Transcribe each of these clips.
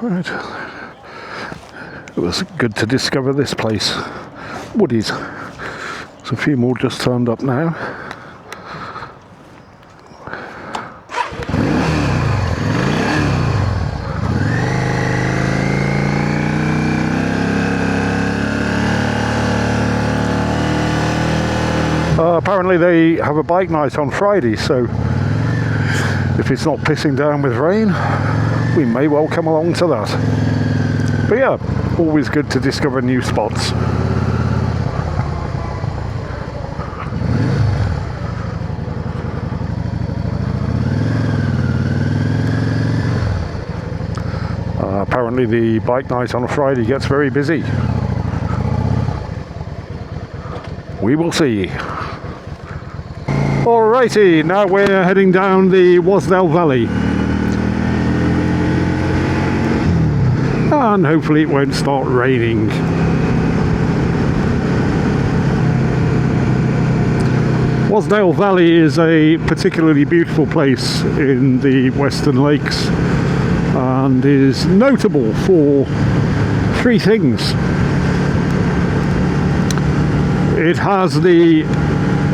Right. It was good to discover this place. Woodies. There's a few more just turned up now. Apparently they have a bike night on Friday, so if it's not pissing down with rain, we may well come along to that. But yeah, always good to discover new spots. Apparently the bike night on a Friday gets very busy. We will see. Alrighty, now we're heading down the Wasdale Valley. And hopefully it won't start raining. Wasdale Valley is a particularly beautiful place in the Western Lakes and is notable for three things. It has the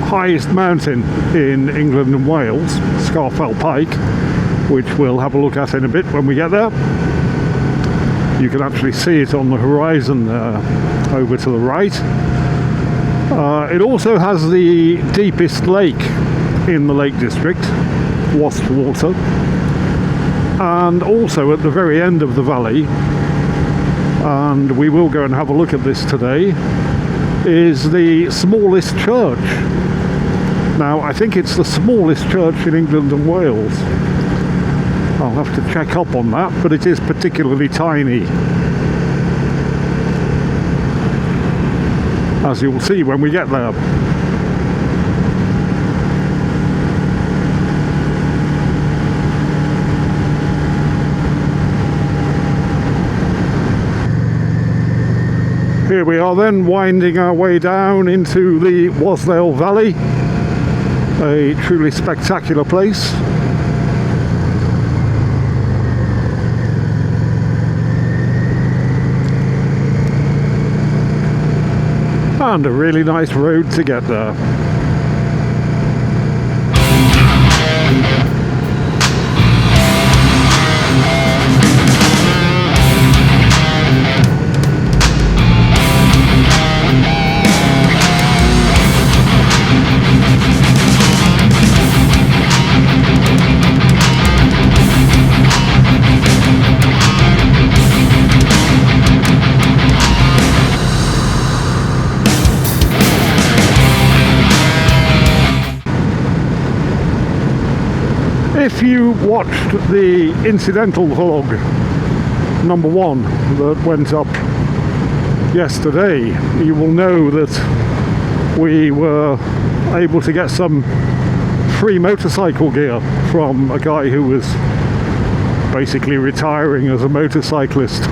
highest mountain in England and Wales, Scafell Pike, which we'll have a look at in a bit when we get there. You can actually see it on the horizon over to the right. It also has the deepest lake in the Lake District, Wasdale, and also at the very end of the valley, and we will go and have a look at this today, is the smallest church. Now, I think it's the smallest church in England and Wales. I'll have to check up on that, but it is particularly tiny, as you'll see when we get there. Here we are then, winding our way down into the Wasdale Valley, a truly spectacular place. And a really nice road to get there. If you watched the incidental vlog number 1 that went up yesterday, you will know that we were able to get some free motorcycle gear from a guy who was basically retiring as a motorcyclist.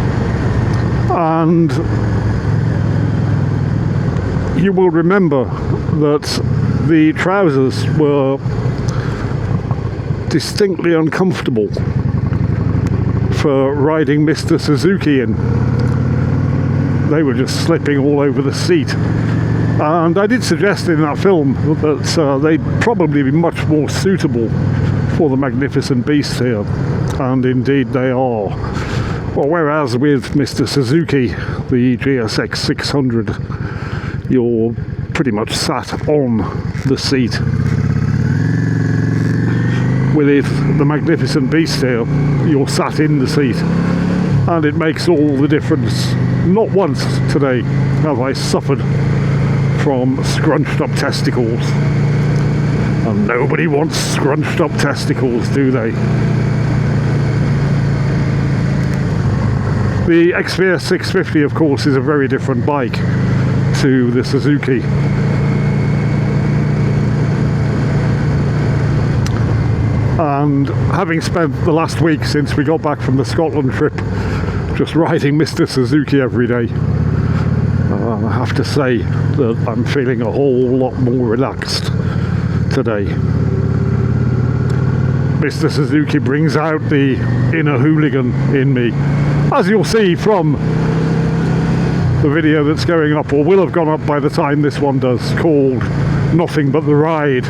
And you will remember that the trousers were distinctly uncomfortable for riding Mr. Suzuki in. They were just slipping all over the seat, and I did suggest in that film that they'd probably be much more suitable for the magnificent beast here, and indeed they are. Well, whereas with Mr. Suzuki, the GSX 600, you're pretty much sat on the seat. With it, the magnificent beast here, you're sat in the seat, and it makes all the difference. Not once today have I suffered from scrunched up testicles, and nobody wants scrunched up testicles, do they? The Xperia 650, of course, is a very different bike to the Suzuki. And having spent the last week since we got back from the Scotland trip just riding Mr. Suzuki every day, I have to say that I'm feeling a whole lot more relaxed today. Mr. Suzuki brings out the inner hooligan in me, as you'll see from the video that's going up, or will have gone up by the time this one does, called Nothing But the Ride.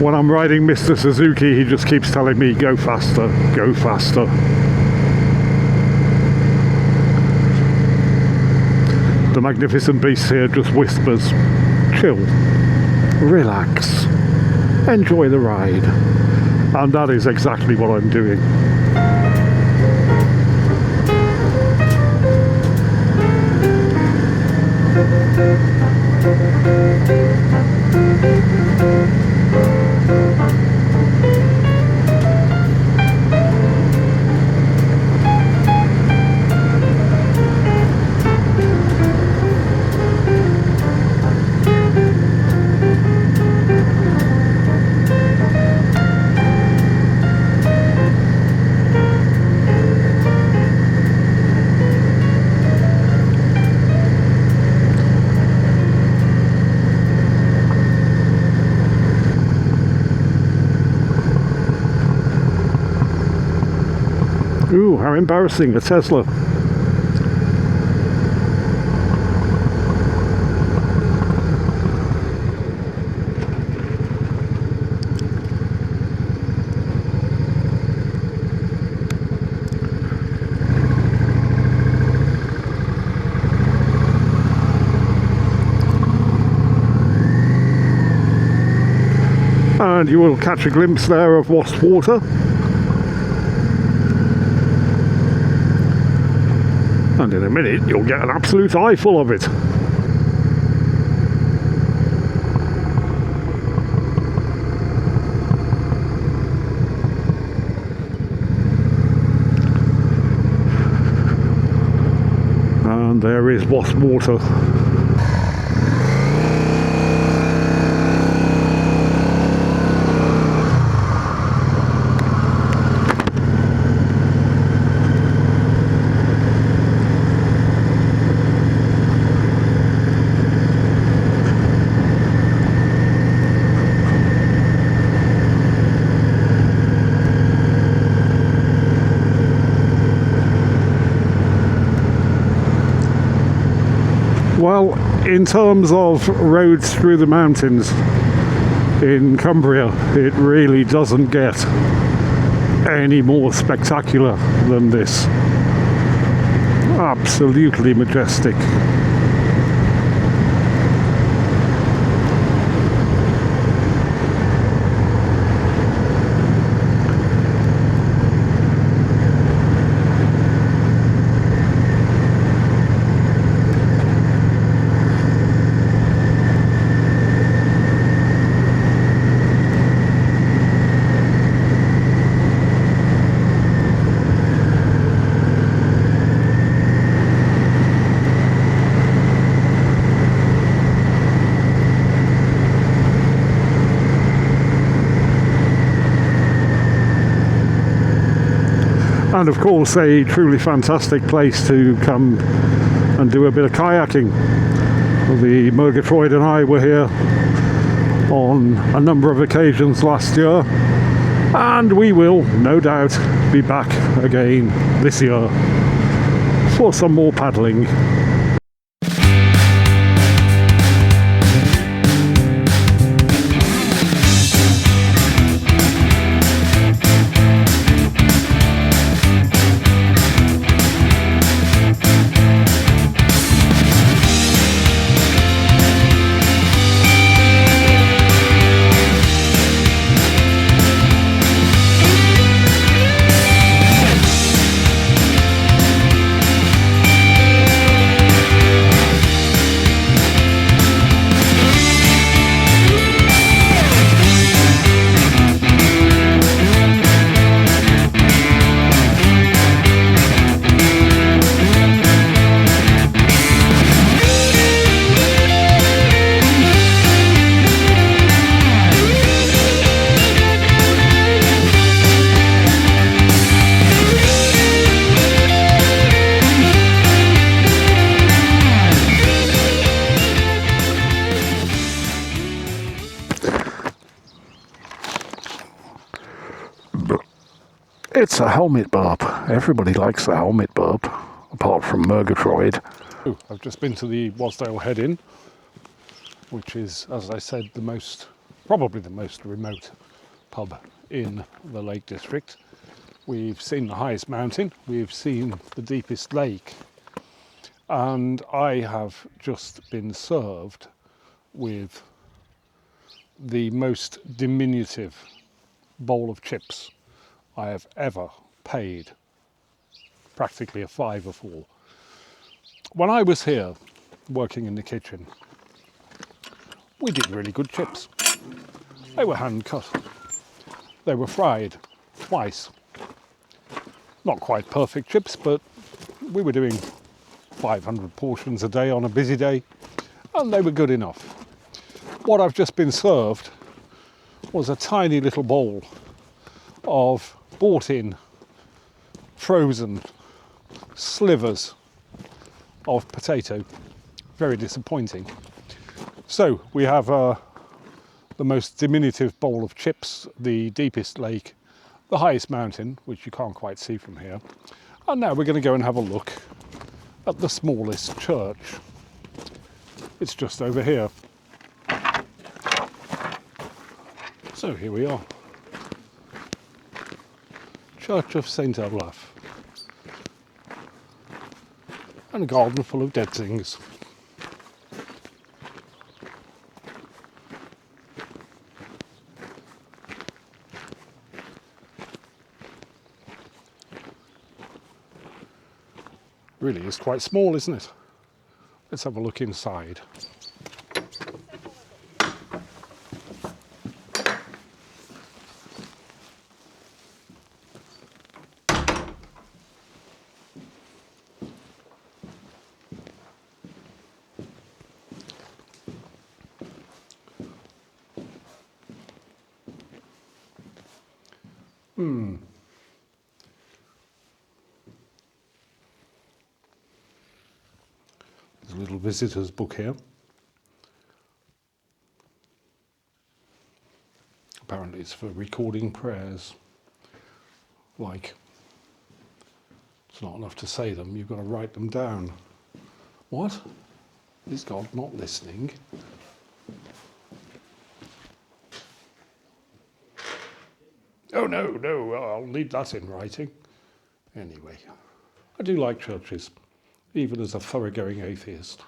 When I'm riding Mr. Suzuki, he just keeps telling me, go faster, go faster. The magnificent beast here just whispers, chill, relax, enjoy the ride. And that is exactly what I'm doing. Ooh, how embarrassing, a Tesla. And you will catch a glimpse there of Wasdale. And in a minute you'll get an absolute eyeful of it. And there is Wasdale. Well, in terms of roads through the mountains in Cumbria, it really doesn't get any more spectacular than this. Absolutely majestic. And of course a truly fantastic place to come and do a bit of kayaking. The Murgatroyd and I were here on a number of occasions last year, and we will no doubt be back again this year for some more paddling. It's a helmet burp. Everybody likes the helmet burp, apart from Murgatroyd. Oh, I've just been to the Wasdale Head Inn, which is, as I said, probably the most remote pub in the Lake District. We've seen the highest mountain, we've seen the deepest lake, and I have just been served with the most diminutive bowl of chips I have ever paid practically a fiver for. When I was here working in the kitchen, we did really good chips. They were hand cut. They were fried twice. Not quite perfect chips, but we were doing 500 portions a day on a busy day, and they were good enough. What I've just been served was a tiny little bowl of bought-in frozen slivers of potato. Very disappointing. So we have the most diminutive bowl of chips, the deepest lake, the highest mountain, which you can't quite see from here. And now we're going to go and have a look at the smallest church. It's just over here. So here we are. Church of St. Olaf. And a garden full of dead things. Really is quite small, isn't it? Let's have a look inside. There's a little visitor's book here. Apparently it's for recording prayers. Like, it's not enough to say them, you've got to write them down. What? Is God not listening? Oh no, I'll need that in writing. Anyway, I do like churches, even as a thoroughgoing atheist.